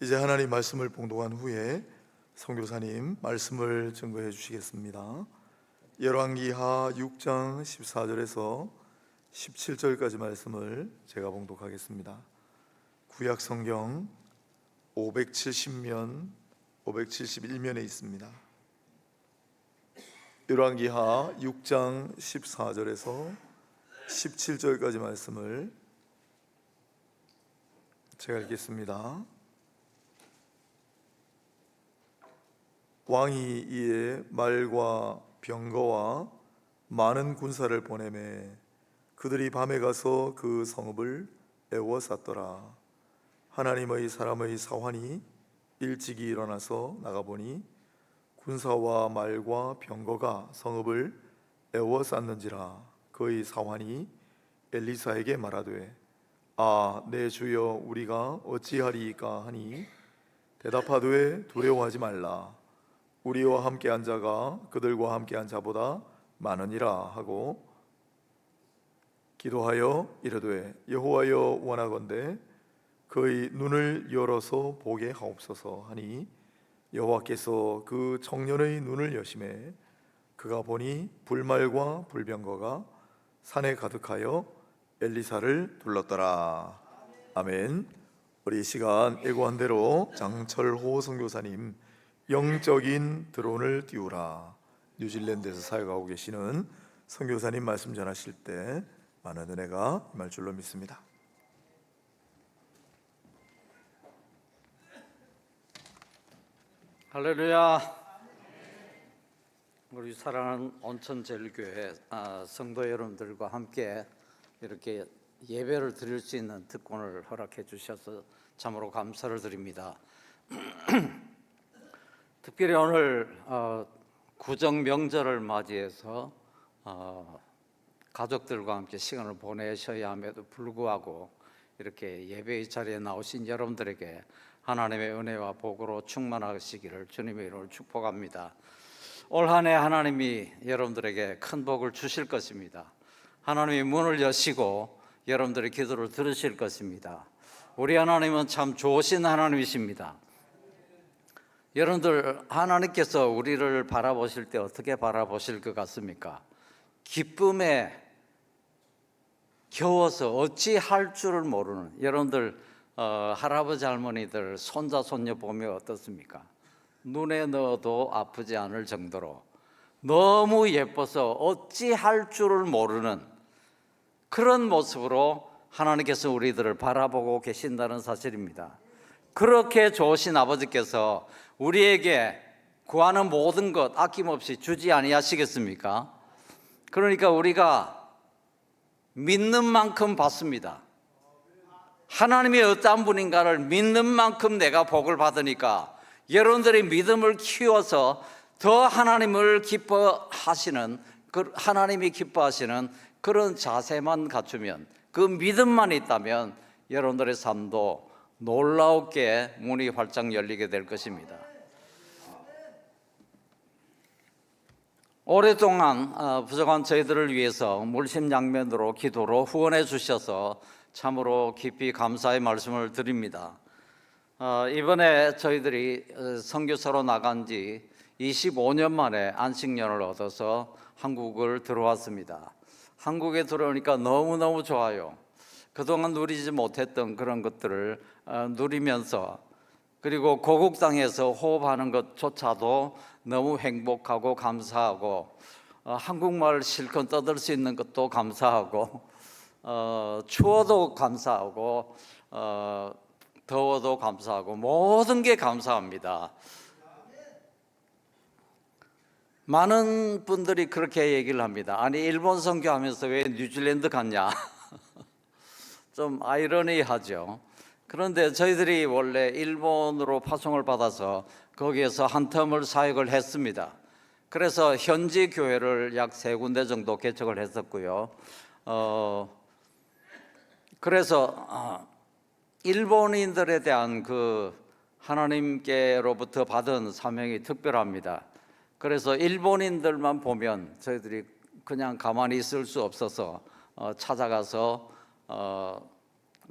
이제 하나님 말씀을 봉독한 후에 선교사님 말씀을 증거해 주시겠습니다. 열왕기하 6장 14절에서 17절까지 말씀을 제가 봉독하겠습니다. 구약 성경 570면 571면에 있습니다. 열왕기하 6장 14절에서 17절까지 말씀을 제가 읽겠습니다. 왕이 이에 말과 병거와 많은 군사를 보내매 그들이 밤에 가서 그 성읍을 에워쌌더라. 하나님의 사람의 사환이 일찍이 일어나서 나가보니 군사와 말과 병거가 성읍을 에워쌌는지라. 그의 사환이 엘리사에게 말하되 아, 내 주여, 우리가 어찌하리이까 하니 대답하되 두려워하지 말라. 우리와 함께한 자가 그들과 함께한 자보다 많으니라 하고 기도하여 이르되 여호와여, 원하건대 그의 눈을 열어서 보게 하옵소서 하니 여호와께서 그 청년의 눈을 여시매 그가 보니 불말과 불병거가 산에 가득하여 엘리사를 둘렀더라. 아멘. 우리 이 시간 예고한 대로 장철호 선교사님 영적인 드론을 띄우라, 뉴질랜드에서 사역하고 계시는 선교사님 말씀 전하실 때 많은 은혜가 임할 줄로 믿습니다. 할렐루야. 우리 사랑하는 온천제일교회 성도 여러분들과 함께 이렇게 예배를 드릴 수 있는 특권을 허락해 주셔서 참으로 감사를 드립니다. 특별히 오늘 구정 명절을 맞이해서 가족들과 함께 시간을 보내셔야 함에도 불구하고 이렇게 예배의 자리에 나오신 여러분들에게 하나님의 은혜와 복으로 충만하시기를 주님의 이름으로 축복합니다. 올 한 해 하나님이 여러분들에게 큰 복을 주실 것입니다. 하나님이 문을 여시고 여러분들의 기도를 들으실 것입니다. 우리 하나님은 참 좋으신 하나님이십니다. 여러분들, 하나님께서 우리를 바라보실 때 어떻게 바라보실 것 같습니까? 기쁨에 겨워서 어찌할 줄을 모르는, 여러분들 할아버지 할머니들 손자 손녀 보면 어떻습니까? 눈에 넣어도 아프지 않을 정도로 너무 예뻐서 어찌할 줄을 모르는 그런 모습으로 하나님께서 우리들을 바라보고 계신다는 사실입니다. 그렇게 좋으신 아버지께서 우리에게 구하는 모든 것 아낌없이 주지 아니하시겠습니까? 그러니까 우리가 믿는 만큼 받습니다. 하나님이 어떠한 분인가를 믿는 만큼 내가 복을 받으니까 여러분들의 믿음을 키워서 더 하나님을 기뻐하시는, 하나님이 기뻐하시는 그런 자세만 갖추면, 그 믿음만 있다면 여러분들의 삶도 놀라웠게 문이 활짝 열리게 될 것입니다. 오랫동안 부족한 저희들을 위해서 물심양면으로 기도로 후원해 주셔서 참으로 깊이 감사의 말씀을 드립니다. 이번에 저희들이 선교사로 나간 지 25년 만에 안식년을 얻어서 한국을 들어왔습니다. 한국에 들어오니까 너무너무 좋아요. 그동안 누리지 못했던 그런 것들을 누리면서, 그리고 고국 땅에서 호흡하는 것조차도 너무 행복하고 감사하고, 한국말 실컷 떠들 수 있는 것도 감사하고, 추워도 감사하고, 더워도 감사하고, 모든 게 감사합니다. 많은 분들이 그렇게 얘기를 합니다. 아니, 일본 선교하면서 왜 뉴질랜드 갔냐? 좀 아이러니하죠. 그런데 저희들이 원래 일본으로 파송을 받아서 거기에서 한 텀을 사역을 했습니다. 그래서 현지 교회를 약 3군데 정도 개척을 했었고요. 그래서 일본인들에 대한 그 하나님께로부터 받은 사명이 특별합니다. 그래서 일본인들만 보면 저희들이 그냥 가만히 있을 수 없어서 찾아가서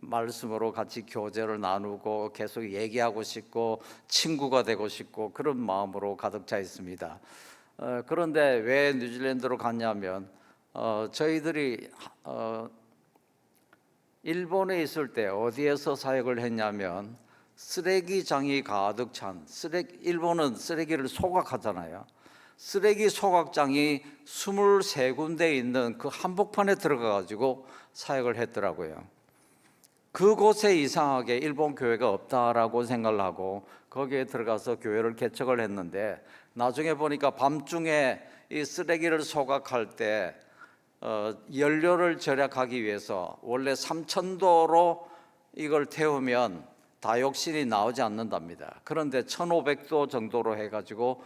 말씀으로 같이 교제를 나누고 계속 얘기하고 싶고 친구가 되고 싶고 그런 마음으로 가득 차 있습니다. 그런데 왜 뉴질랜드로 갔냐면 저희들이 일본에 있을 때 어디에서 사역을 했냐면 쓰레기장이 가득 찬 일본은 쓰레기를 소각하잖아요. 쓰레기 소각장이 23군데 있는 그 한복판에 들어가 가지고 사역을 했더라고요. 그곳에 이상하게 일본 교회가 없다라고 생각을 하고 거기에 들어가서 교회를 개척을 했는데 나중에 보니까 밤중에 이 쓰레기를 소각할 때 연료를 절약하기 위해서 원래 3000도로 이걸 태우면 다육신이 나오지 않는답니다. 그런데 1500도 정도로 해가지고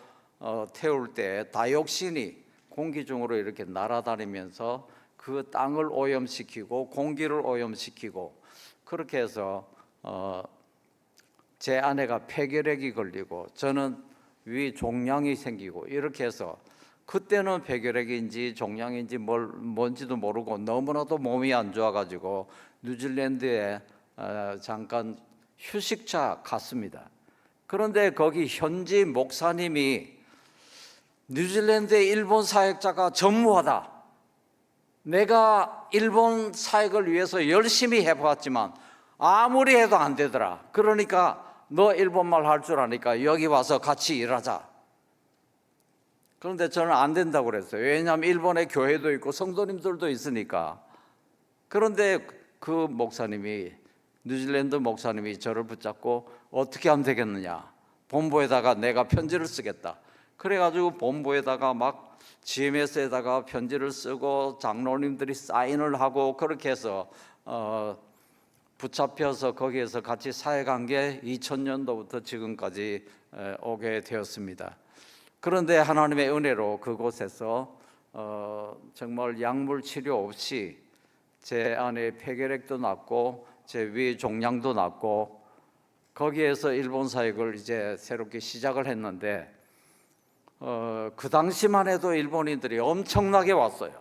태울 때 다육신이 공기 중으로 이렇게 날아다니면서 그 땅을 오염시키고 공기를 오염시키고 그렇게 해서 제 아내가 폐결핵이 걸리고 저는 위 종양이 생기고 이렇게 해서 그때는 폐결핵인지 종양인지 뭔지도 모르고 너무나도 몸이 안 좋아가지고 뉴질랜드에 잠깐 휴식차 갔습니다. 그런데 거기 현지 목사님이 뉴질랜드의 일본 사역자가 전무하다. 내가 일본 사역을 위해서 열심히 해보았지만 아무리 해도 안 되더라. 그러니까 너 일본말 할 줄 아니까 여기 와서 같이 일하자. 그런데 저는 안 된다고 그랬어요. 왜냐하면 일본에 교회도 있고 성도님들도 있으니까. 그런데 그 목사님이 뉴질랜드 목사님이 저를 붙잡고 어떻게 하면 되겠느냐. 본부에다가 내가 편지를 쓰겠다. 그래가지고 본부에다가 막 GMS에다가 편지를 쓰고 장로님들이 사인을 하고 그렇게 해서 붙잡혀서 거기에서 같이 사역한 게 2000년도부터 지금까지 오게 되었습니다. 그런데 하나님의 은혜로 그곳에서 정말 약물 치료 없이 제 안에 폐결핵도 낫고 제 위 종양도 낫고 거기에서 일본 사역을 이제 새롭게 시작을 했는데 그 당시만 해도 일본인들이 엄청나게 왔어요.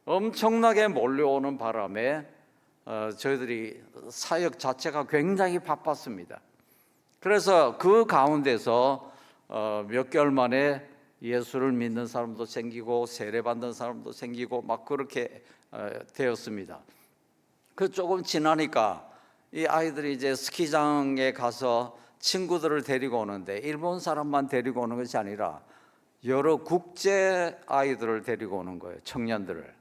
엄청나게 몰려오는 바람에 저희들이 사역 자체가 굉장히 바빴습니다. 그래서 그 가운데서 몇 개월 만에 예수를 믿는 사람도 생기고 세례받는 사람도 생기고 막 그렇게 되었습니다. 그 조금 지나니까 이 아이들이 이제 스키장에 가서 친구들을 데리고 오는데 일본 사람만 데리고 오는 것이 아니라 여러 국제 아이들을 데리고 오는 거예요. 청년들을.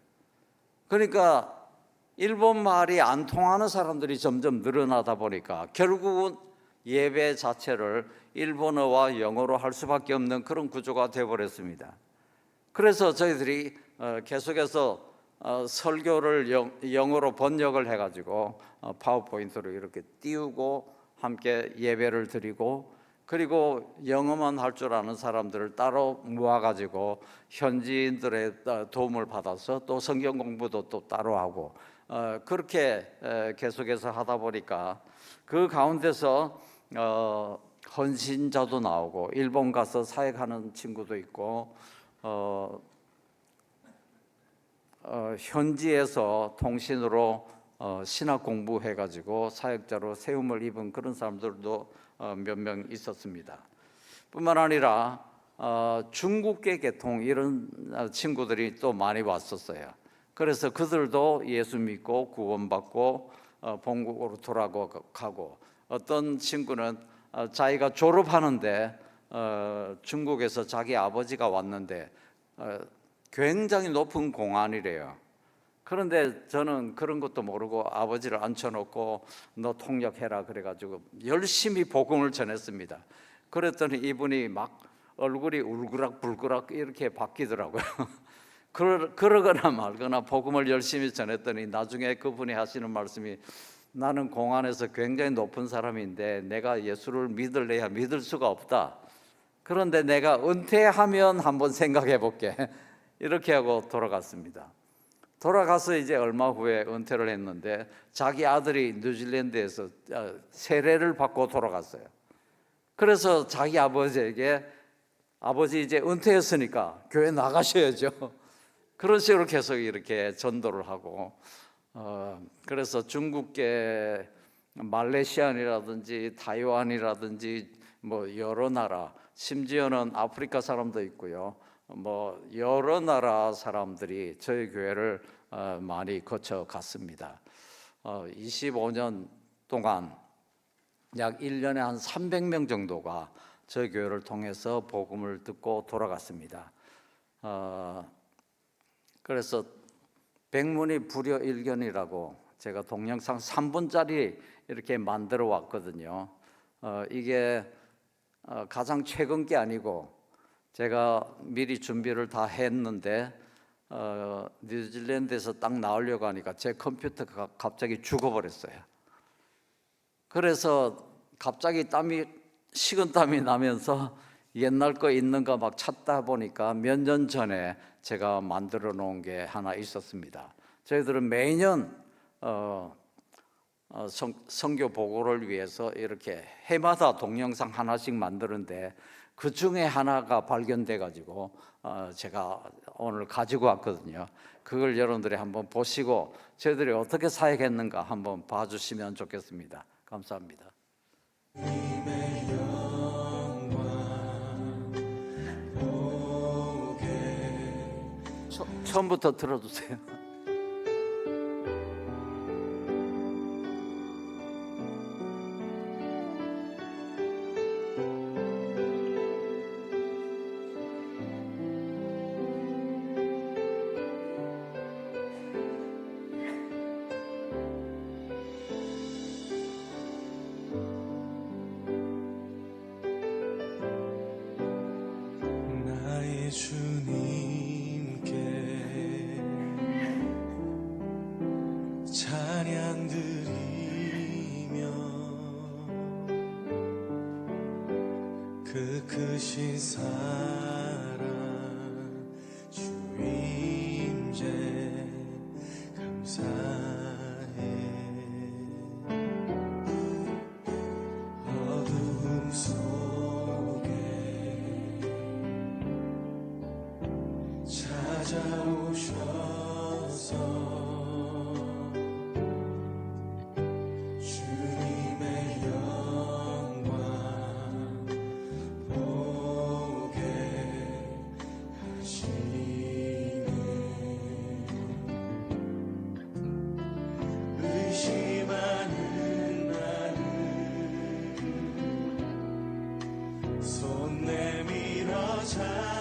그러니까 일본 말이 안 통하는 사람들이 점점 늘어나다 보니까 결국은 예배 자체를 일본어와 영어로 할 수밖에 없는 그런 구조가 되어버렸습니다. 그래서 저희들이 계속해서 설교를 영어로 번역을 해가지고 파워포인트로 이렇게 띄우고 함께 예배를 드리고 그리고 영어만 할 줄 아는 사람들을 따로 모아가지고 현지인들의 도움을 받아서 또 성경 공부도 또 따로 하고 그렇게 계속해서 하다 보니까 그 가운데서 헌신자도 나오고 일본 가서 사역하는 친구도 있고 현지에서 통신으로 신학 공부해가지고 사역자로 세움을 입은 그런 사람들도 몇 명 있었습니다. 뿐만 아니라 중국계 계통 이런 친구들이 또 많이 왔었어요. 그래서 그들도 예수 믿고 구원받고 본국으로 돌아가고 어떤 친구는 자기가 졸업하는데 중국에서 자기 아버지가 왔는데 굉장히 높은 공안이래요. 그런데 저는 그런 것도 모르고 아버지를 앉혀놓고 너 통역해라 그래가지고 열심히 복음을 전했습니다. 그랬더니 이분이 막 얼굴이 울그락불그락 이렇게 바뀌더라고요. 그러거나 말거나 복음을 열심히 전했더니 나중에 그분이 하시는 말씀이 나는 공안에서 굉장히 높은 사람인데 내가 예수를 믿을래야 믿을 수가 없다. 그런데 내가 은퇴하면 한번 생각해 볼게. 이렇게 하고 돌아갔습니다. 돌아가서 이제 얼마 후에 은퇴를 했는데 자기 아들이 뉴질랜드에서 세례를 받고 돌아갔어요. 그래서 자기 아버지에게 아버지 이제 은퇴했으니까 교회 나가셔야죠. 그런 식으로 계속 이렇게 전도를 하고 그래서 중국계 말레이시안이라든지 타이완이라든지 뭐 여러 나라, 심지어는 아프리카 사람도 있고요. 뭐 여러 나라 사람들이 저희 교회를 많이 거쳐갔습니다. 25년 동안 약 1년에 한 300명 정도가 저희 교회를 통해서 복음을 듣고 돌아갔습니다. 그래서 백문이 불여일견이라고 제가 동영상 3분짜리 이렇게 만들어 왔거든요. 이게 가장 최근 게 아니고 제가 미리 준비를 다 했는데 뉴질랜드에서 딱 나오려고 하니까 제 컴퓨터가 갑자기 죽어버렸어요. 그래서 갑자기 식은땀이 나면서 옛날 거 있는가 막 찾다 보니까 몇 년 전에 제가 만들어 놓은 게 하나 있었습니다. 저희들은 매년 선교 보고를 위해서 이렇게 해마다 동영상 하나씩 만드는데 그 중에 하나가 발견돼 가지고 제가 오늘 가지고 왔거든요. 그걸 여러분들이 한번 보시고 저희들이 어떻게 사역했는가 한번 봐주시면 좋겠습니다. 감사합니다. 처음부터 들어주세요. 나의 주님께 찬양 드리며 그 크신 사랑 주 임재 감사해. 어둠 속에 찾아오셔서 주님의 영광 보게 하시네. 의심하는 나를 손 내밀어 잡아주시네.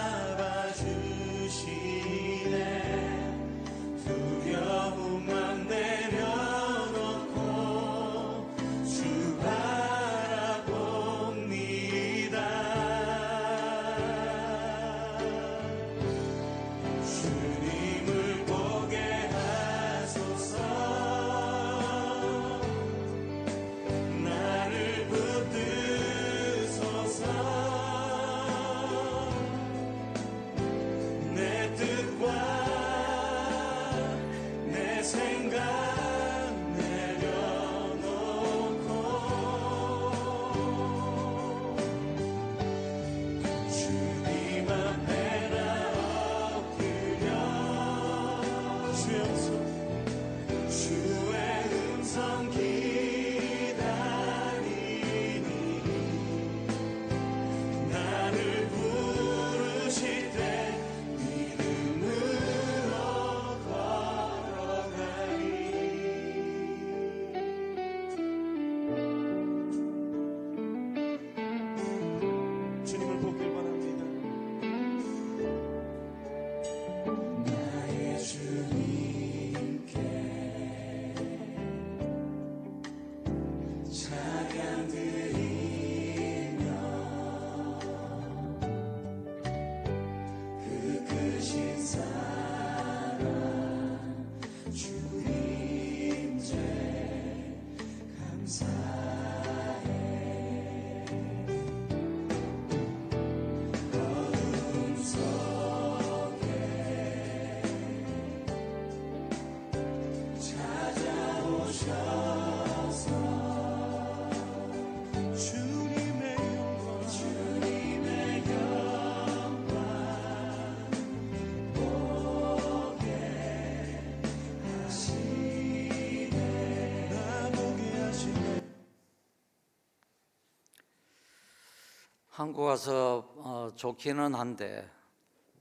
한국 와서 좋기는 한데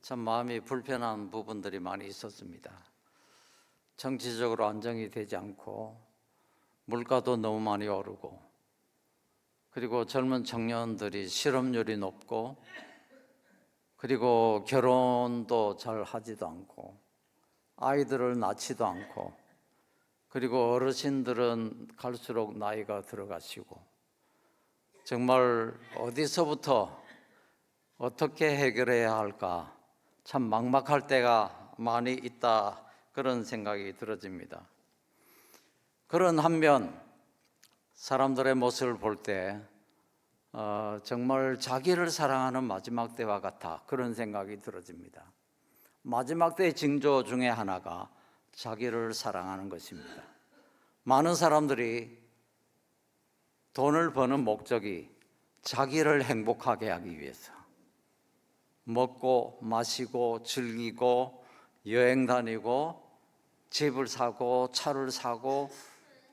참 마음이 불편한 부분들이 많이 있었습니다. 정치적으로 안정이 되지 않고 물가도 너무 많이 오르고, 그리고 젊은 청년들이 실업률이 높고, 그리고 결혼도 잘 하지도 않고, 아이들을 낳지도 않고, 그리고 어르신들은 갈수록 나이가 들어가시고, 정말 어디서부터 어떻게 해결해야 할까 참 막막할 때가 많이 있다, 그런 생각이 들어집니다. 그런 한면 사람들의 모습을 볼 때 정말 자기를 사랑하는 마지막 때와 같아, 그런 생각이 들어집니다. 마지막 때의 징조 중에 하나가 자기를 사랑하는 것입니다. 많은 사람들이 돈을 버는 목적이 자기를 행복하게 하기 위해서, 먹고 마시고 즐기고 여행 다니고 집을 사고 차를 사고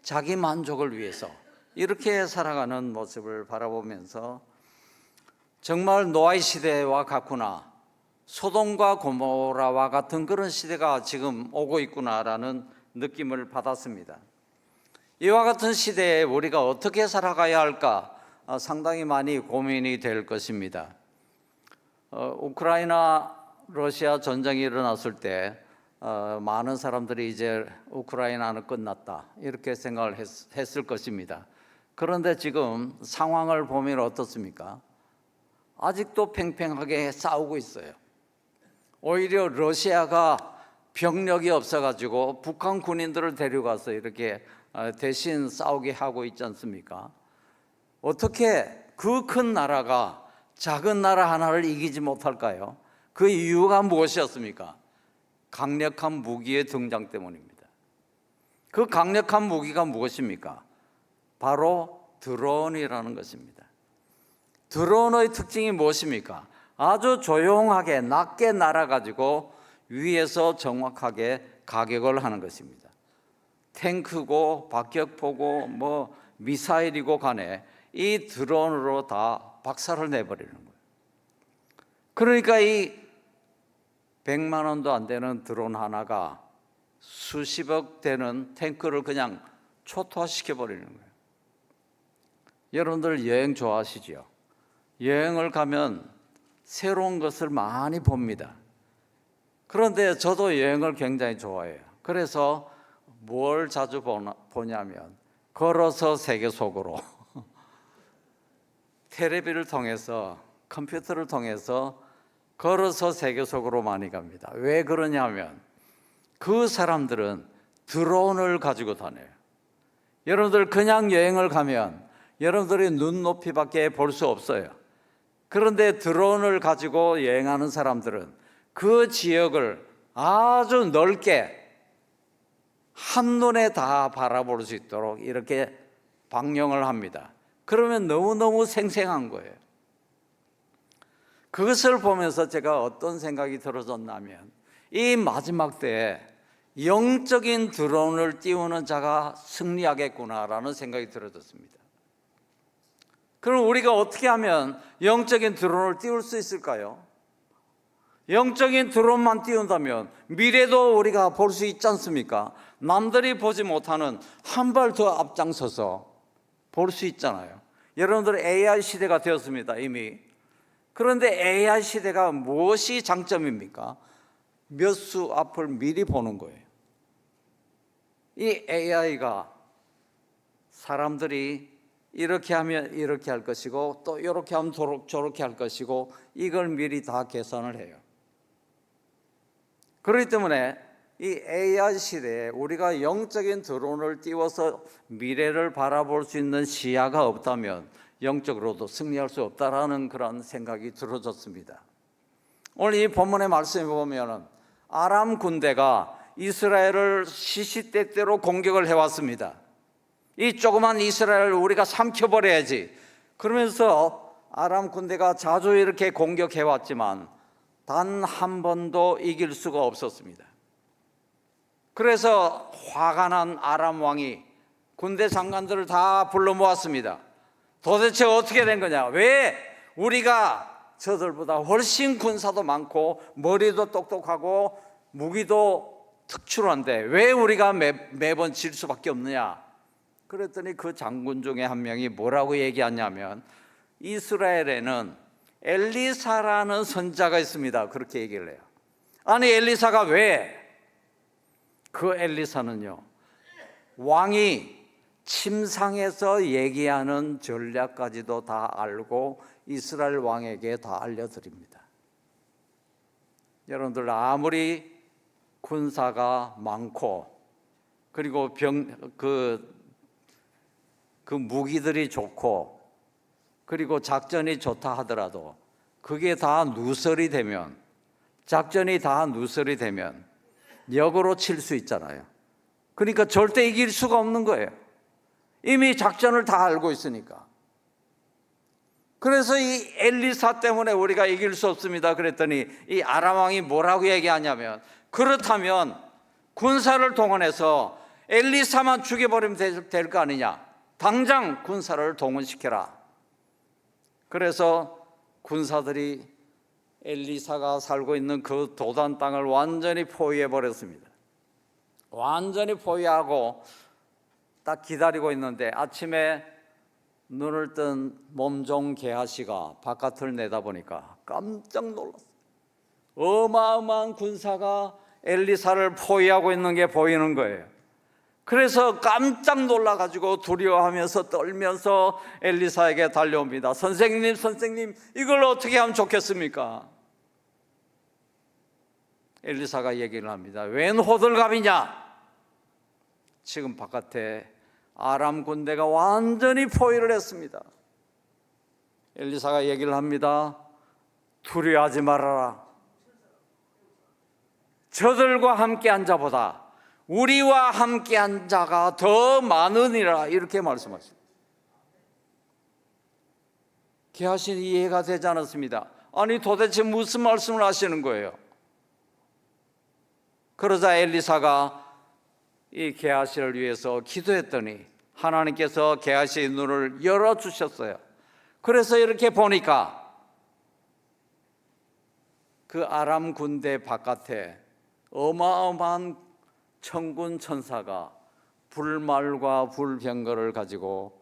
자기 만족을 위해서 이렇게 살아가는 모습을 바라보면서 정말 노아의 시대와 같구나, 소돔과 고모라와 같은 그런 시대가 지금 오고 있구나라는 느낌을 받았습니다. 이와 같은 시대에 우리가 어떻게 살아가야 할까 상당히 많이 고민이 될 것입니다. 우크라이나 러시아 전쟁이 일어났을 때 많은 사람들이 이제 우크라이나는 끝났다 이렇게 생각을 했을 것입니다. 그런데 지금 상황을 보면 어떻습니까? 아직도 팽팽하게 싸우고 있어요. 오히려 러시아가 병력이 없어가지고 북한 군인들을 데려가서 이렇게 대신 싸우게 하고 있지 않습니까? 어떻게 그 큰 나라가 작은 나라 하나를 이기지 못할까요? 그 이유가 무엇이었습니까? 강력한 무기의 등장 때문입니다. 그 강력한 무기가 무엇입니까? 바로 드론이라는 것입니다. 드론의 특징이 무엇입니까? 아주 조용하게 낮게 날아가지고 위에서 정확하게 가격을 하는 것입니다. 탱크고 박격포고 뭐 미사일이고 간에 이 드론으로 다 박살을 내버리는 거예요. 그러니까 이 100만 원도 안 되는 드론 하나가 수십억 되는 탱크를 그냥 초토화시켜 버리는 거예요. 여러분들 여행 좋아하시죠? 여행을 가면 새로운 것을 많이 봅니다. 그런데 저도 여행을 굉장히 좋아해요. 그래서 뭘 자주 보냐면 걸어서 세계 속으로 텔레비를 통해서, 컴퓨터를 통해서 걸어서 세계 속으로 많이 갑니다. 왜 그러냐면 그 사람들은 드론을 가지고 다녀요. 여러분들 그냥 여행을 가면 여러분들이 눈높이밖에 볼 수 없어요. 그런데 드론을 가지고 여행하는 사람들은 그 지역을 아주 넓게 한눈에 다 바라볼 수 있도록 이렇게 방영을 합니다. 그러면 너무너무 생생한 거예요. 그것을 보면서 제가 어떤 생각이 들어졌냐면 이 마지막 때에 영적인 드론을 띄우는 자가 승리하겠구나라는 생각이 들어졌습니다. 그럼 우리가 어떻게 하면 영적인 드론을 띄울 수 있을까요? 영적인 드론만 띄운다면 미래도 우리가 볼 수 있지 않습니까? 남들이 보지 못하는 한 발 더 앞장서서 볼 수 있잖아요. 여러분들 AI 시대가 되었습니다, 이미. 그런데 AI 시대가 무엇이 장점입니까? 몇 수 앞을 미리 보는 거예요. 이 AI가 사람들이 이렇게 하면 이렇게 할 것이고 또 이렇게 하면 저렇게 할 것이고 이걸 미리 다 계산을 해요. 그렇기 때문에 이 AI 시대에 우리가 영적인 드론을 띄워서 미래를 바라볼 수 있는 시야가 없다면 영적으로도 승리할 수 없다라는 그런 생각이 들어졌습니다. 오늘 이 본문의 말씀에 보면 아람 군대가 이스라엘을 시시때때로 공격을 해왔습니다. 이 조그만 이스라엘을 우리가 삼켜버려야지, 그러면서 아람 군대가 자주 이렇게 공격해왔지만 단 한 번도 이길 수가 없었습니다. 그래서 화가 난 아람 왕이 군대 장관들을 다 불러 모았습니다. 도대체 어떻게 된 거냐? 왜 우리가 저들보다 훨씬 군사도 많고 머리도 똑똑하고 무기도 특출한데 왜 우리가 매번 질 수밖에 없느냐? 그랬더니 그 장군 중에 한 명이 뭐라고 얘기하냐면 이스라엘에는 엘리사라는 선자가 있습니다. 그렇게 얘기를 해요. 아니 엘리사가 왜? 그 엘리사는요, 왕이 침상에서 얘기하는 전략까지도 다 알고 이스라엘 왕에게 다 알려드립니다. 여러분들 아무리 군사가 많고 그리고 그 무기들이 좋고 그리고 작전이 좋다 하더라도 그게 다 누설이 되면, 작전이 다 누설이 되면 역으로 칠 수 있잖아요. 그러니까 절대 이길 수가 없는 거예요. 이미 작전을 다 알고 있으니까. 그래서 이 엘리사 때문에 우리가 이길 수 없습니다. 그랬더니 이 아람 왕이 뭐라고 얘기하냐면, 그렇다면 군사를 동원해서 엘리사만 죽여버리면 될 거 아니냐. 당장 군사를 동원시켜라. 그래서 군사들이 엘리사가 살고 있는 그 도단 땅을 완전히 포위해 버렸습니다. 완전히 포위하고 딱 기다리고 있는데 아침에 눈을 뜬 몸종 게하시가 바깥을 내다보니까 깜짝 놀랐어요. 어마어마한 군사가 엘리사를 포위하고 있는 게 보이는 거예요. 그래서 깜짝 놀라가지고 두려워하면서 떨면서 엘리사에게 달려옵니다. 선생님, 선생님, 이걸 어떻게 하면 좋겠습니까? 엘리사가 얘기를 합니다. 웬 호들갑이냐? 지금 바깥에 아람 군대가 완전히 포위를 했습니다. 엘리사가 얘기를 합니다. 두려워하지 말아라. 저들과 함께한 자보다 우리와 함께한 자가 더 많으니라, 이렇게 말씀하십니다. 게하시는 이해가 되지 않았습니다. 아니 도대체 무슨 말씀을 하시는 거예요? 그러자 엘리사가 이 게하시를 위해서 기도했더니 하나님께서 게하시의 눈을 열어주셨어요. 그래서 이렇게 보니까 그 아람 군대 바깥에 어마어마한 천군 천사가 불말과 불병거를 가지고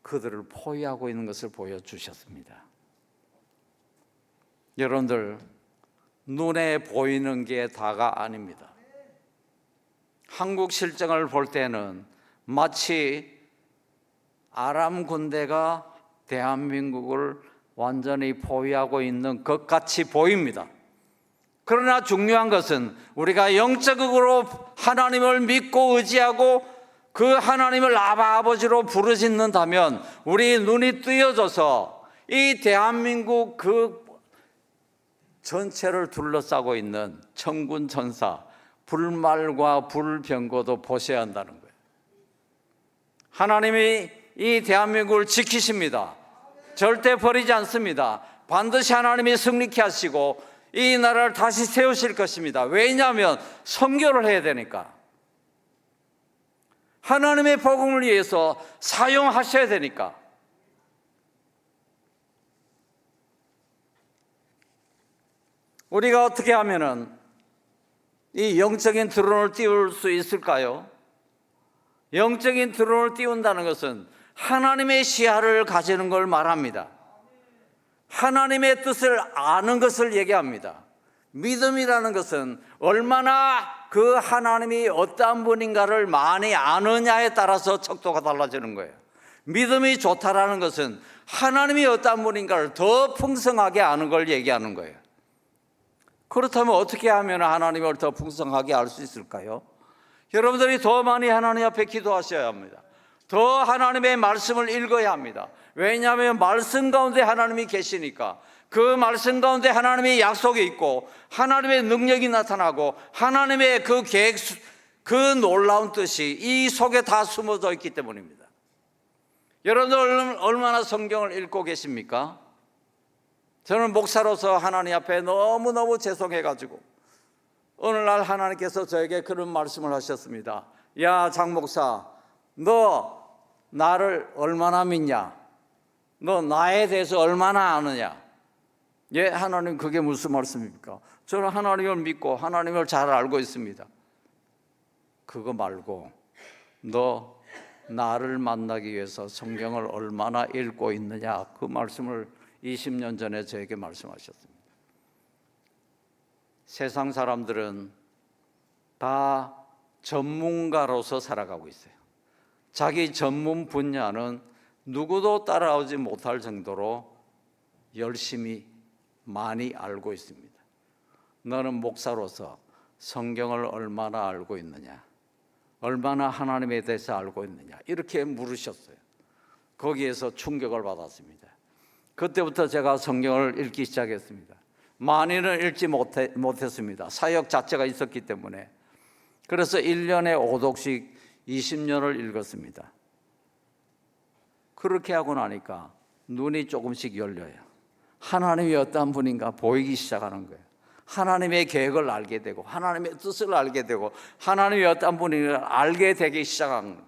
그들을 포위하고 있는 것을 보여주셨습니다. 여러분들, 눈에 보이는 게 다가 아닙니다. 한국 실정을 볼 때는 마치 아람 군대가 대한민국을 완전히 포위하고 있는 것 같이 보입니다. 그러나 중요한 것은 우리가 영적으로 하나님을 믿고 의지하고 그 하나님을 아버지로 부르짖는다면 우리 눈이 뜨여져서 이 대한민국 그 전체를 둘러싸고 있는 천군 천사, 불말과 불병거도 보셔야 한다는 거예요. 하나님이 이 대한민국을 지키십니다. 절대 버리지 않습니다. 반드시 하나님이 승리케 하시고 이 나라를 다시 세우실 것입니다. 왜냐하면 선교를 해야 되니까. 하나님의 복음을 위해서 사용하셔야 되니까. 우리가 어떻게 하면은 이 영적인 드론을 띄울 수 있을까요? 영적인 드론을 띄운다는 것은 하나님의 시야를 가지는 걸 말합니다. 하나님의 뜻을 아는 것을 얘기합니다. 믿음이라는 것은 얼마나 그 하나님이 어떠한 분인가를 많이 아느냐에 따라서 척도가 달라지는 거예요. 믿음이 좋다라는 것은 하나님이 어떠한 분인가를 더 풍성하게 아는 걸 얘기하는 거예요. 그렇다면 어떻게 하면 하나님을 더 풍성하게 알 수 있을까요? 여러분들이 더 많이 하나님 앞에 기도하셔야 합니다. 더 하나님의 말씀을 읽어야 합니다. 왜냐하면 말씀 가운데 하나님이 계시니까. 그 말씀 가운데 하나님의 약속이 있고 하나님의 능력이 나타나고 하나님의 그 계획, 그 놀라운 뜻이 이 속에 다 숨어져 있기 때문입니다. 여러분들 얼마나 성경을 읽고 계십니까? 저는 목사로서 하나님 앞에 너무너무 죄송해가지고 어느 날 하나님께서 저에게 그런 말씀을 하셨습니다. 야, 장 목사, 너 나를 얼마나 믿냐? 너 나에 대해서 얼마나 아느냐? 예, 하나님 그게 무슨 말씀입니까? 저는 하나님을 믿고 하나님을 잘 알고 있습니다. 그거 말고 너 나를 만나기 위해서 성경을 얼마나 읽고 있느냐, 그 말씀을 20년 전에 저에게 말씀하셨습니다. 세상 사람들은 다 전문가로서 살아가고 있어요. 자기 전문 분야는 누구도 따라오지 못할 정도로 열심히 많이 알고 있습니다. 너는 목사로서 성경을 얼마나 알고 있느냐, 얼마나 하나님에 대해서 알고 있느냐, 이렇게 물으셨어요. 거기에서 충격을 받았습니다. 그때부터 제가 성경을 읽기 시작했습니다. 많이는 읽지 못했습니다. 사역 자체가 있었기 때문에. 그래서 1년에 5독씩 20년을 읽었습니다. 그렇게 하고 나니까 눈이 조금씩 열려요. 하나님이 어떠한 분인가 보이기 시작하는 거예요. 하나님의 계획을 알게 되고 하나님의 뜻을 알게 되고 하나님이 어떠한 분인가 알게 되기 시작한 거예요.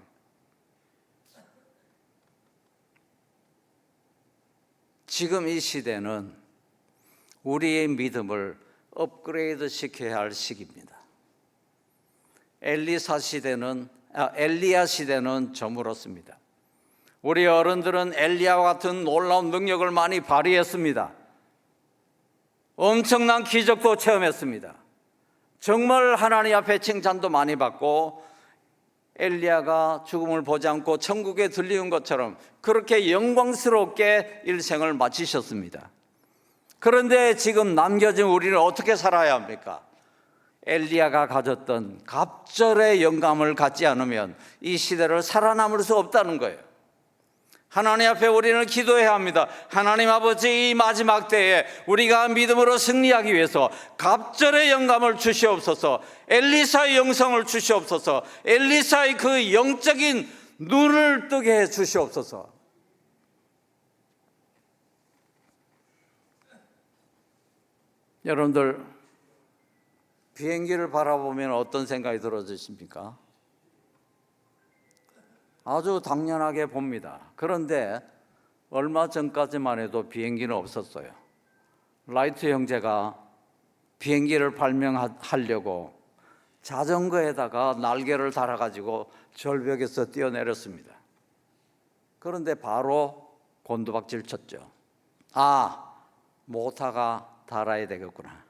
지금 이 시대는 우리의 믿음을 업그레이드 시켜야 할 시기입니다. 엘리야 시대는 저물었습니다. 우리 어른들은 엘리야와 같은 놀라운 능력을 많이 발휘했습니다. 엄청난 기적도 체험했습니다. 정말 하나님 앞에 칭찬도 많이 받고 엘리야가 죽음을 보지 않고 천국에 들리는 것처럼 그렇게 영광스럽게 일생을 마치셨습니다. 그런데 지금 남겨진 우리는 어떻게 살아야 합니까? 엘리야가 가졌던 갑절의 영감을 갖지 않으면 이 시대를 살아남을 수 없다는 거예요. 하나님 앞에 우리는 기도해야 합니다. 하나님 아버지, 이 마지막 때에 우리가 믿음으로 승리하기 위해서 갑절의 영감을 주시옵소서, 엘리사의 영성을 주시옵소서, 엘리사의 그 영적인 눈을 뜨게 해 주시옵소서. 여러분들 비행기를 바라보면 어떤 생각이 들어지십니까? 아주 당연하게 봅니다. 그런데 얼마 전까지만 해도 비행기는 없었어요. 라이트 형제가 비행기를 발명하려고 자전거에다가 날개를 달아가지고 절벽에서 뛰어내렸습니다. 그런데 바로 곤두박질 쳤죠. 아, 모터가 달아야 되겠구나.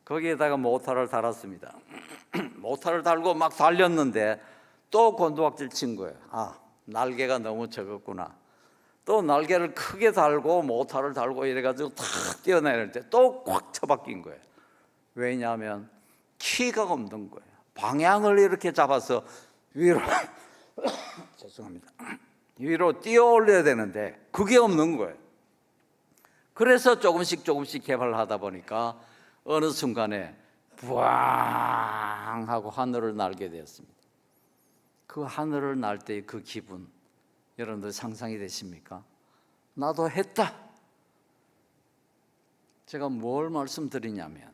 거기에다가 모터를 달았습니다. 모터를 달고 막 달렸는데 또 곤두박질 친 거예요. 아, 날개가 너무 적었구나. 또 날개를 크게 달고 모터를 달고 이래가지고 탁 뛰어내릴 때 또 꽉 처박힌 거예요. 왜냐하면 키가 없는 거예요. 방향을 이렇게 잡아서 위로 죄송합니다. 위로 뛰어 올려야 되는데 그게 없는 거예요. 그래서 조금씩 개발하다 보니까 어느 순간에 부앙 하고 하늘을 날게 되었습니다. 그 하늘을 날 때의 그 기분, 여러분들 상상이 되십니까? 나도 했다. 제가 뭘 말씀드리냐면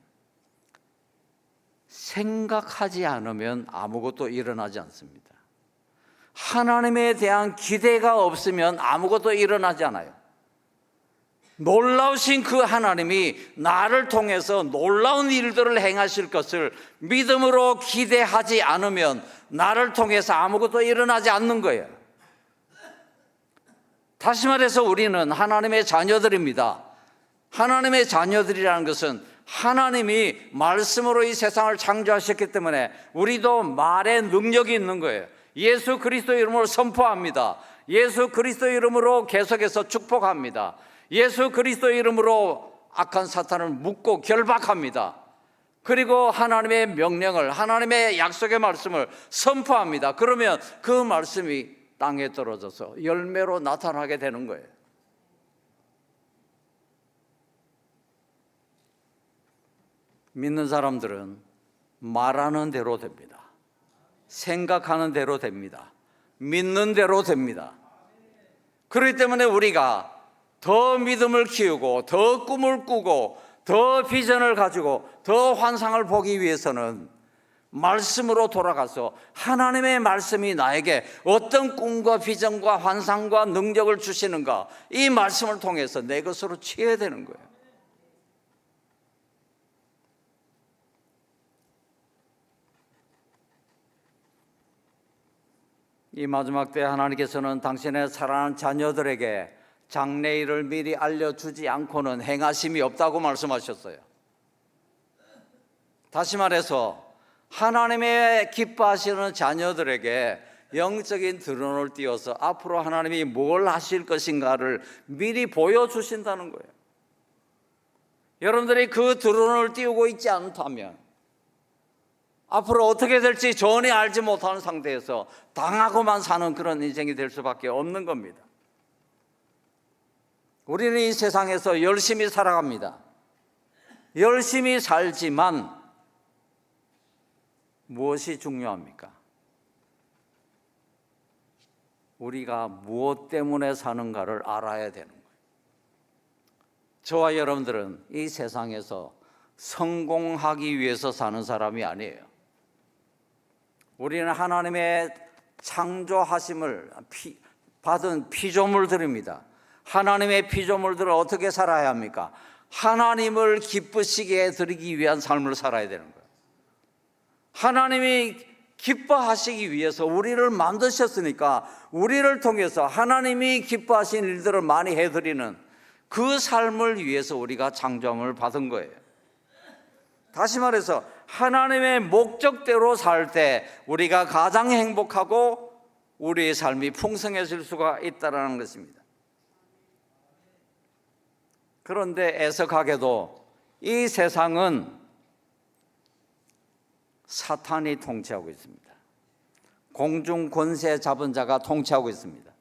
생각하지 않으면 아무것도 일어나지 않습니다. 하나님에 대한 기대가 없으면 아무것도 일어나지 않아요. 놀라우신 그 하나님이 나를 통해서 놀라운 일들을 행하실 것을 믿음으로 기대하지 않으면 나를 통해서 아무것도 일어나지 않는 거예요. 다시 말해서 우리는 하나님의 자녀들입니다. 하나님의 자녀들이라는 것은 하나님이 말씀으로 이 세상을 창조하셨기 때문에 우리도 말의 능력이 있는 거예요. 예수 그리스도 이름으로 선포합니다. 예수 그리스도 이름으로 계속해서 축복합니다. 예수 그리스도 이름으로 악한 사탄을 묶고 결박합니다. 그리고 하나님의 명령을, 하나님의 약속의 말씀을 선포합니다. 그러면 그 말씀이 땅에 떨어져서 열매로 나타나게 되는 거예요. 믿는 사람들은 말하는 대로 됩니다. 생각하는 대로 됩니다. 믿는 대로 됩니다. 그렇기 때문에 우리가 더 믿음을 키우고 더 꿈을 꾸고 더 비전을 가지고 더 환상을 보기 위해서는 말씀으로 돌아가서 하나님의 말씀이 나에게 어떤 꿈과 비전과 환상과 능력을 주시는가, 이 말씀을 통해서 내 것으로 취해야 되는 거예요. 이 마지막 때 하나님께서는 당신의 사랑하는 자녀들에게 장래일을 미리 알려주지 않고는 행하심이 없다고 말씀하셨어요. 다시 말해서 하나님의 기뻐하시는 자녀들에게 영적인 드론을 띄워서 앞으로 하나님이 뭘 하실 것인가를 미리 보여주신다는 거예요. 여러분들이 그 드론을 띄우고 있지 않다면 앞으로 어떻게 될지 전혀 알지 못하는 상태에서 당하고만 사는 그런 인생이 될 수밖에 없는 겁니다. 우리는 이 세상에서 열심히 살아갑니다. 열심히 살지만 무엇이 중요합니까? 우리가 무엇 때문에 사는가를 알아야 되는 거예요. 저와 여러분들은 이 세상에서 성공하기 위해서 사는 사람이 아니에요. 우리는 하나님의 창조하심을 받은 피조물들입니다. 하나님의 피조물들을 어떻게 살아야 합니까? 하나님을 기쁘시게 드리기 위한 삶을 살아야 되는 거예요. 하나님이 기뻐하시기 위해서 우리를 만드셨으니까 우리를 통해서 하나님이 기뻐하신 일들을 많이 해드리는 그 삶을 위해서 우리가 창조함을 받은 거예요. 다시 말해서 하나님의 목적대로 살 때 우리가 가장 행복하고 우리의 삶이 풍성해질 수가 있다는 것입니다. 그런데 애석하게도 이 세상은 사탄이 통치하고 있습니다. 공중 권세 잡은 자가 통치하고 있습니다.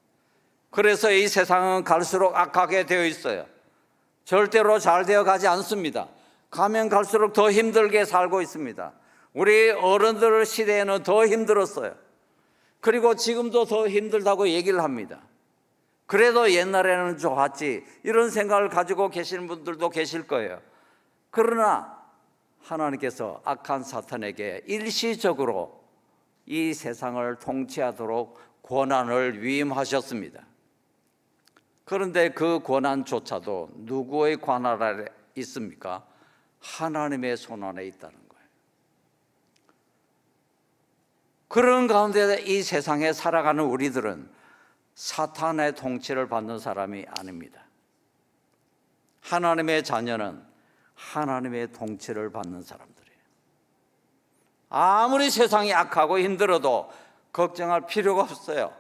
그래서 이 세상은 갈수록 악하게 되어 있어요. 절대로 잘 되어 가지 않습니다. 가면 갈수록 더 힘들게 살고 있습니다. 우리 어른들 시대에는 더 힘들었어요. 그리고 지금도 더 힘들다고 얘기를 합니다. 그래도 옛날에는 좋았지, 이런 생각을 가지고 계시는 분들도 계실 거예요. 그러나 하나님께서 악한 사탄에게 일시적으로 이 세상을 통치하도록 권한을 위임하셨습니다. 그런데 그 권한조차도 누구의 권한 아래 있습니까? 하나님의 손 안에 있다는 거예요. 그런 가운데 이 세상에 살아가는 우리들은 사탄의 통치를 받는 사람이 아닙니다. 하나님의 자녀는 하나님의 통치를 받는 사람들이에요. 아무리 세상이 악하고 힘들어도 걱정할 필요가 없어요.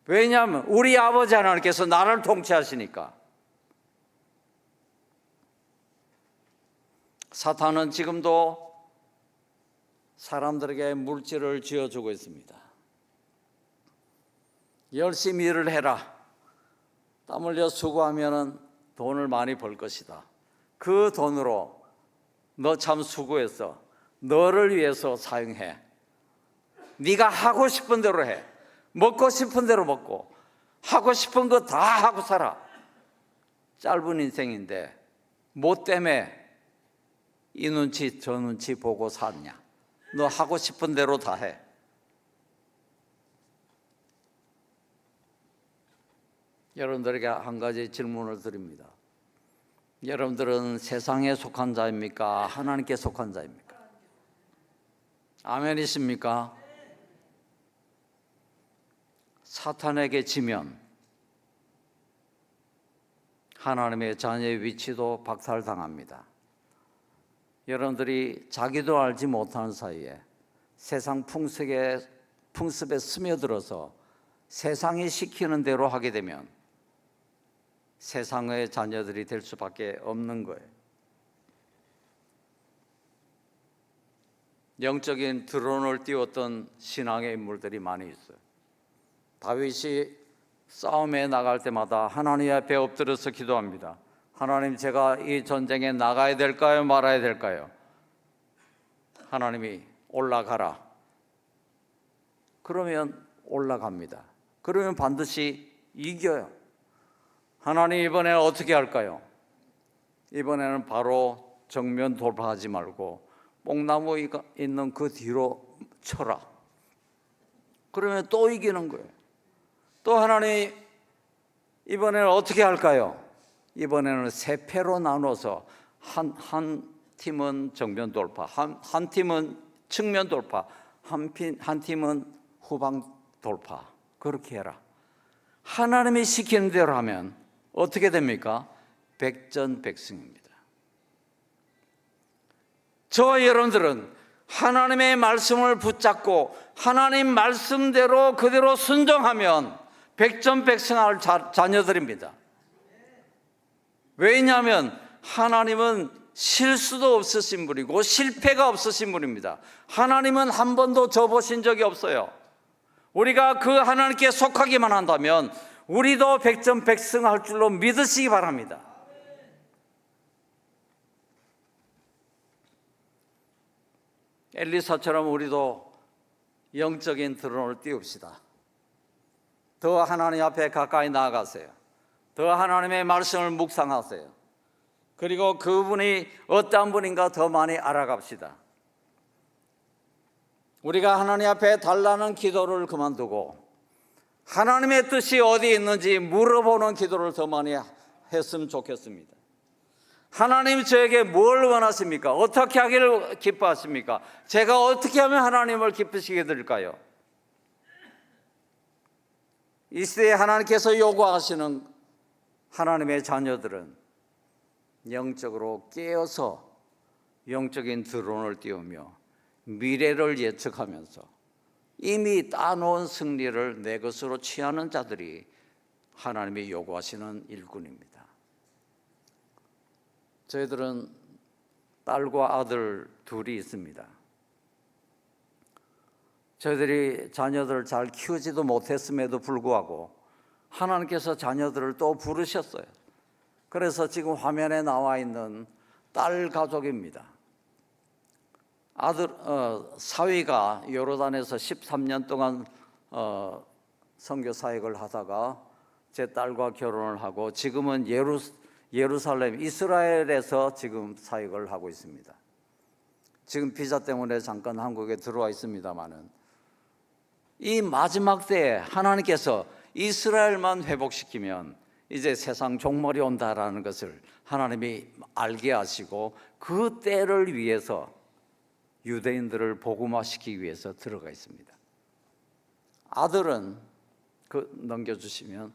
왜냐하면 우리 아버지 하나님께서 나를 통치하시니까. 사탄은 지금도 사람들에게 물질을 쥐어주고 있습니다. 열심히 일을 해라. 땀 흘려 수고하면 돈을 많이 벌 것이다. 그 돈으로 너 참 수고했어. 너를 위해서 사용해. 네가 하고 싶은 대로 해. 먹고 싶은 대로 먹고 하고 싶은 거 다 하고 살아. 짧은 인생인데 뭐 때문에 이 눈치 저 눈치 보고 샀냐? 너 하고 싶은 대로 다 해. 여러분들에게 한 가지 질문을 드립니다. 여러분들은 세상에 속한 자입니까? 하나님께 속한 자입니까? 아멘이십니까? 사탄에게 지면 하나님의 자녀의 위치도 박탈당합니다. 여러분들이 자기도 알지 못하는 사이에 세상 풍습에 스며들어서 세상이 시키는 대로 하게 되면 세상의 자녀들이 될 수밖에 없는 거예요. 영적인 드론을 띄웠던 신앙의 인물들이 많이 있어요. 다윗이 싸움에 나갈 때마다 하나님 앞에 엎드려서 기도합니다. 하나님, 제가 이 전쟁에 나가야 될까요? 말아야 될까요? 하나님이 올라가라. 그러면 올라갑니다. 그러면 반드시 이겨요. 하나님, 이번에는 어떻게 할까요? 이번에는 바로 정면 돌파하지 말고 뽕나무가 있는 그 뒤로 쳐라. 그러면 또 이기는 거예요. 또 하나님 이번에는 어떻게 할까요? 이번에는 세 패로 나눠서 한 팀은 정면 돌파, 한 팀은 측면 돌파, 한 팀은 후방 돌파. 그렇게 해라. 하나님이 시키는 대로 하면 어떻게 됩니까? 백전백승입니다. 저와 여러분들은 하나님의 말씀을 붙잡고 하나님 말씀대로 그대로 순종하면 백전백승할 자녀들입니다. 왜냐하면 하나님은 실수도 없으신 분이고 실패가 없으신 분입니다. 하나님은 한 번도 져보신 적이 없어요. 우리가 그 하나님께 속하기만 한다면 우리도 백전백승할 줄로 믿으시기 바랍니다. 엘리사처럼 우리도 영적인 드론을 띄웁시다. 더 하나님 앞에 가까이 나아가세요. 더 하나님의 말씀을 묵상하세요. 그리고 그분이 어떠한 분인가 더 많이 알아갑시다. 우리가 하나님 앞에 달라는 기도를 그만두고 하나님의 뜻이 어디 있는지 물어보는 기도를 더 많이 했으면 좋겠습니다. 하나님 저에게 뭘 원하십니까? 어떻게 하기를 기뻐하십니까? 제가 어떻게 하면 하나님을 기쁘시게 될까요? 이 시대에 하나님께서 요구하시는 하나님의 자녀들은 영적으로 깨어서 영적인 드론을 띄우며 미래를 예측하면서 이미 따놓은 승리를 내 것으로 취하는 자들이 하나님이 요구하시는 일꾼입니다. 저희들은 딸과 아들 둘이 있습니다. 저희들이 자녀들을 잘 키우지도 못했음에도 불구하고 하나님께서 자녀들을 또 부르셨어요. 그래서 지금 화면에 나와 있는 딸 가족입니다. 아들 사위가 요르단에서 13년 동안 선교 사역을 하다가 제 딸과 결혼을 하고 지금은 예루살렘 이스라엘에서 지금 사역을 하고 있습니다. 지금 비자 때문에 잠깐 한국에 들어와 있습니다만은 이 마지막 때에 하나님께서 이스라엘만 회복시키면 이제 세상 종말이 온다라는 것을 하나님이 알게 하시고 그 때를 위해서 유대인들을 복음화시키기 위해서 들어가 있습니다. 아들은 넘겨주시면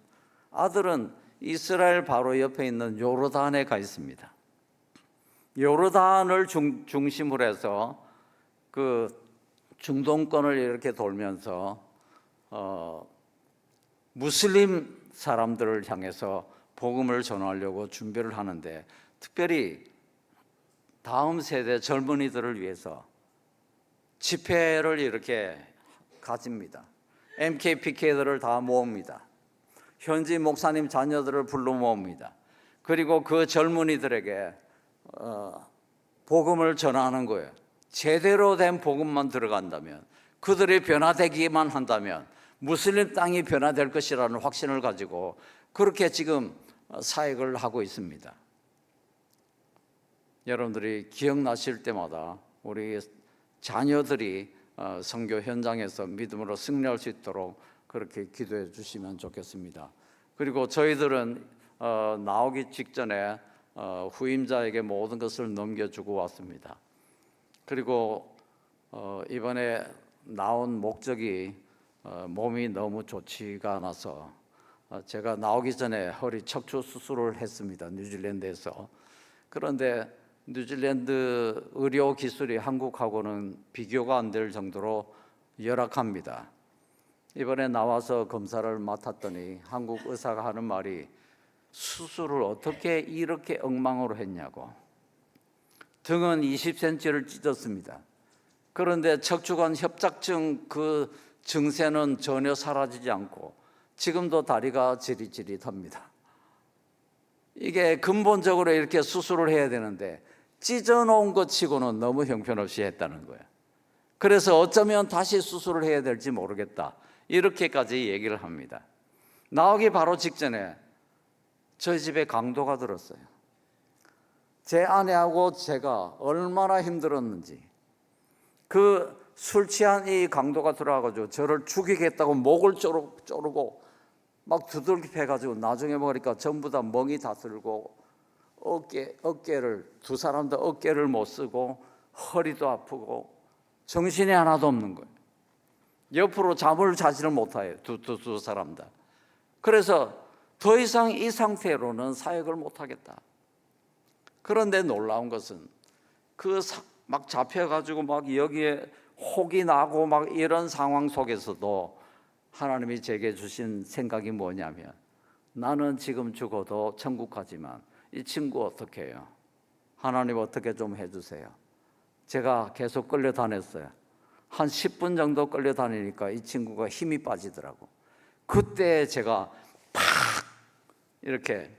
아들은 이스라엘 바로 옆에 있는 요르단에 가 있습니다. 요르단을 중심으로 해서 그 중동권을 이렇게 돌면서 무슬림 사람들을 향해서 복음을 전하려고 준비를 하는데 특별히 다음 세대 젊은이들을 위해서 집회를 이렇게 가집니다. MKPK들을 다 모읍니다. 현지 목사님 자녀들을 불러 모읍니다. 그리고 그 젊은이들에게 복음을 전하는 거예요. 제대로 된 복음만 들어간다면, 그들이 변화되기만 한다면 무슬림 땅이 변화될 것이라는 확신을 가지고 그렇게 지금 사역을 하고 있습니다. 여러분들이 기억나실 때마다 우리 자녀들이 선교 현장에서 믿음으로 승리할 수 있도록 그렇게 기도해 주시면 좋겠습니다. 그리고 저희들은 나오기 직전에 후임자에게 모든 것을 넘겨주고 왔습니다. 그리고 이번에 나온 목적이 몸이 너무 좋지가 않아서 제가 나오기 전에 허리 척추 수술을 했습니다. 뉴질랜드에서. 그런데 뉴질랜드 의료 기술이 한국하고는 비교가 안 될 정도로 열악합니다. 이번에 나와서 검사를 맡았더니 한국 의사가 하는 말이 수술을 어떻게 이렇게 엉망으로 했냐고. 등은 20cm를 찢었습니다. 그런데 척추관 협착증 그 증세는 전혀 사라지지 않고 지금도 다리가 지릿지릿합니다. 이게 근본적으로 이렇게 수술을 해야 되는데 찢어놓은 것 치고는 너무 형편없이 했다는 거예요. 그래서 어쩌면 다시 수술을 해야 될지 모르겠다, 이렇게까지 얘기를 합니다. 나오기 바로 직전에 저희 집에 강도가 들었어요. 제 아내하고 제가 얼마나 힘들었는지 그 술 취한 이 강도가 들어와가지고 저를 죽이겠다고 목을 조르고 막 두들겨 패가지고 나중에 보니까 전부 다 멍이 다 들고 어깨를 두 사람 다 어깨를 못 쓰고 허리도 아프고 정신이 하나도 없는 거예요. 옆으로 잠을 자지를 못해요. 두 사람 다. 그래서 더 이상 이 상태로는 사역을 못하겠다. 그런데 놀라운 것은 막 잡혀가지고 막 여기에 혹이 나고 막 이런 상황 속에서도 하나님이 제게 주신 생각이 뭐냐면, 나는 지금 죽어도 천국 가지만 이 친구 어떻게 해요? 하나님 어떻게 좀 해주세요. 제가 계속 끌려다녔어요. 한 10분 정도 끌려다니니까 이 친구가 힘이 빠지더라고. 그때 제가 팍 이렇게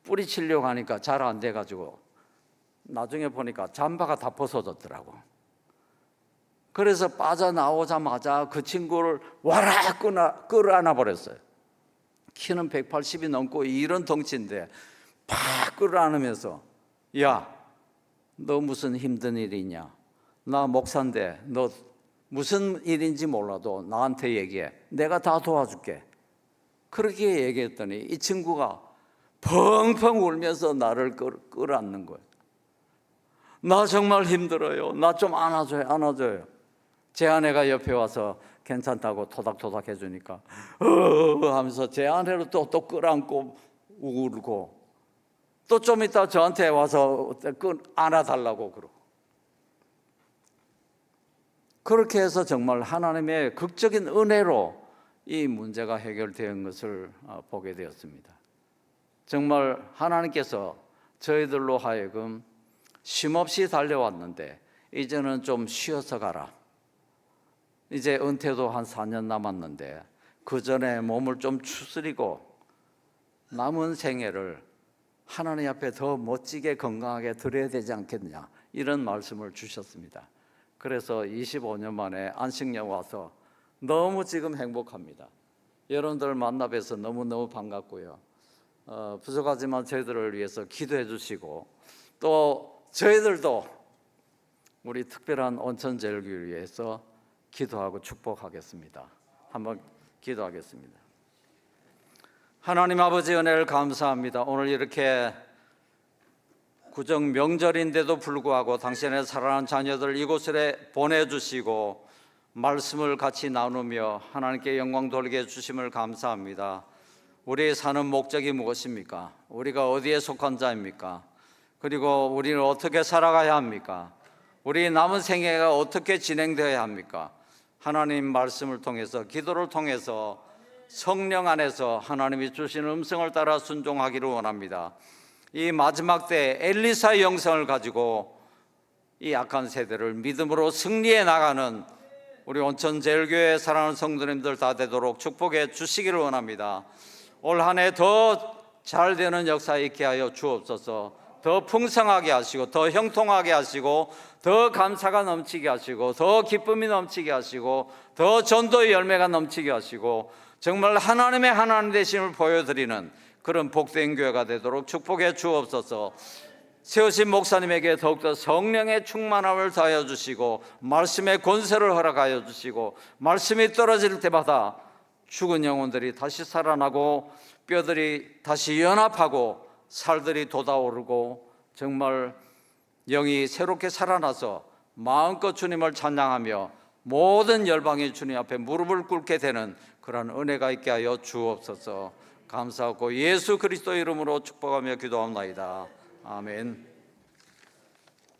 뿌리치려고 하니까 잘 안 돼가지고 나중에 보니까 잠바가 다 벗어졌더라고. 그래서 빠져나오자마자 그 친구를 와라 끌어안아 버렸어요. 키는 180이 넘고 이런 덩치인데 팍 끌어안으면서, 야, 너 무슨 힘든 일이 있냐? 나 목사인데 너 무슨 일인지 몰라도 나한테 얘기해. 내가 다 도와줄게. 그렇게 얘기했더니 이 친구가 펑펑 울면서 나를 끌어안는 거예요. 나 정말 힘들어요. 나 좀 안아줘요. 제 아내가 옆에 와서 괜찮다고 토닥토닥 해주니까 하면서 제 아내를 또 끌어안고 울고, 또 좀 이따 저한테 와서 안아달라고 그러고. 그렇게 해서 정말 하나님의 극적인 은혜로 이 문제가 해결된 것을 보게 되었습니다. 정말 하나님께서 저희들로 하여금 쉼없이 달려왔는데 이제는 좀 쉬어서 가라. 이제 은퇴도 한 4년 남았는데 그 전에 몸을 좀 추스리고 남은 생애를 하나님 앞에 더 멋지게 건강하게 드려야 되지 않겠냐, 이런 말씀을 주셨습니다. 그래서 25년 만에 안식년 와서 너무 지금 행복합니다. 여러분들 만나 뵈서 너무너무 반갑고요. 부족하지만 저희들을 위해서 기도해 주시고, 또 저희들도 우리 특별한 온천제일교회를 위해서 기도하고 축복하겠습니다. 한번 기도하겠습니다. 하나님 아버지, 은혜를 감사합니다. 오늘 이렇게 구정 명절인데도 불구하고 당신의 사랑하는 자녀들 이곳에 보내주시고 말씀을 같이 나누며 하나님께 영광 돌리게 해주심을 감사합니다. 우리의 사는 목적이 무엇입니까? 우리가 어디에 속한 자입니까? 그리고 우리는 어떻게 살아가야 합니까? 우리 남은 생애가 어떻게 진행되어야 합니까? 하나님 말씀을 통해서, 기도를 통해서 성령 안에서 하나님이 주신 음성을 따라 순종하기를 원합니다. 이 마지막 때 엘리사의 영성을 가지고 이 악한 세대를 믿음으로 승리해 나가는 우리 온천제일교회 사랑하는 성도님들 다 되도록 축복해 주시기를 원합니다. 올 한 해 더 잘 되는 역사 있게 하여 주옵소서. 더 풍성하게 하시고, 더 형통하게 하시고, 더 감사가 넘치게 하시고, 더 기쁨이 넘치게 하시고, 더 전도의 열매가 넘치게 하시고, 정말 하나님의 하나님 되심을 보여드리는 그런 복된 교회가 되도록 축복해 주옵소서. 세우신 목사님에게 더욱더 성령의 충만함을 더하여 주시고, 말씀의 권세를 허락하여 주시고, 말씀이 떨어질 때마다 죽은 영혼들이 다시 살아나고 뼈들이 다시 연합하고 살들이 돋아오르고 정말 영이 새롭게 살아나서 마음껏 주님을 찬양하며 모든 열방이 주님 앞에 무릎을 꿇게 되는 그런 은혜가 있게 하여 주옵소서. 감사하고 예수 그리스도 이름으로 축복하며 기도합니다. 아멘.